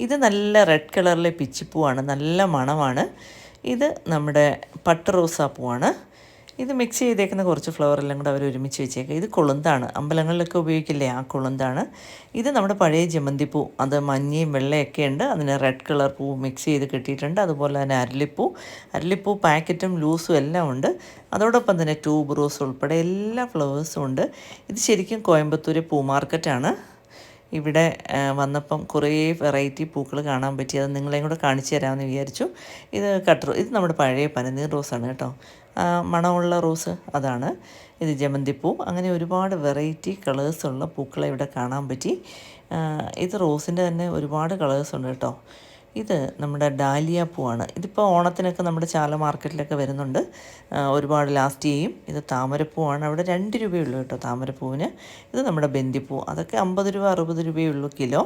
ഇത് നല്ല റെഡ് കളറിലെ പിച്ചിപ്പൂവാണ്, നല്ല മണമാണ്. ഇത് നമ്മുടെ പട്ട് റോസാപ്പൂവാണ്. ഇത് മിക്സ് ചെയ്തേക്കുന്ന കുറച്ച് ഫ്ലവർ എല്ലാം കൂടെ അവർ ഒരുമിച്ച് വെച്ചേക്കുക. ഇത് കൊളുന്താണ്, അമ്പലങ്ങളിലൊക്കെ ഉപയോഗിക്കില്ലേ, ആ കൊളുന്താണ്. ഇത് നമ്മുടെ പഴയ ജമന്തിപ്പൂ, അത് മഞ്ഞയും വെള്ളയൊക്കെ ഉണ്ട്, അതിന് റെഡ് കളർ പൂ മിക്സ് ചെയ്ത് കിട്ടിയിട്ടുണ്ട്. അതുപോലെ തന്നെ അരളിപ്പൂ പാക്കറ്റും ലൂസും എല്ലാം ഉണ്ട്. അതോടൊപ്പം തന്നെ ട്യൂബ് റോസ് ഉൾപ്പെടെ എല്ലാ ഫ്ലവേഴ്സും ഉണ്ട്. ഇത് ശരിക്കും കോയമ്പത്തൂർ പൂ മാർക്കറ്റാണ്. ഇവിടെ വന്നപ്പം കുറേ വെറൈറ്റി പൂക്കൾ കാണാൻ പറ്റി. അത് നിങ്ങളെയും കൂടെ കാണിച്ചു തരാമെന്ന് വിചാരിച്ചു. ഇത് നമ്മുടെ പഴയ പനിനീർ റോസാണ് കേട്ടോ, മണമുള്ള റോസ് അതാണ്. ഇത് ജമന്തിപ്പൂ. അങ്ങനെ ഒരുപാട് വെറൈറ്റി കളേഴ്സുള്ള പൂക്കളെ ഇവിടെ കാണാൻ പറ്റി. ഇത് റോസിൻ്റെ തന്നെ ഒരുപാട് കളേഴ്സുണ്ട് കേട്ടോ. ഇത് നമ്മുടെ ഡാലിയ പൂവാണ്. ഇതിപ്പോൾ ഓണത്തിനൊക്കെ നമ്മുടെ ചാല മാർക്കറ്റിലൊക്കെ വരുന്നുണ്ട്, ഒരുപാട് ലാസ്റ്റ് ചെയ്യും. ഇത് താമരപ്പൂവാണ്, അവിടെ 2 രൂപയുള്ളൂ കേട്ടോ താമരപ്പൂവിന്. ഇത് നമ്മുടെ ബന്ദിപ്പൂ, അതൊക്കെ 50 രൂപ 60 രൂപയുള്ളൂ കിലോ.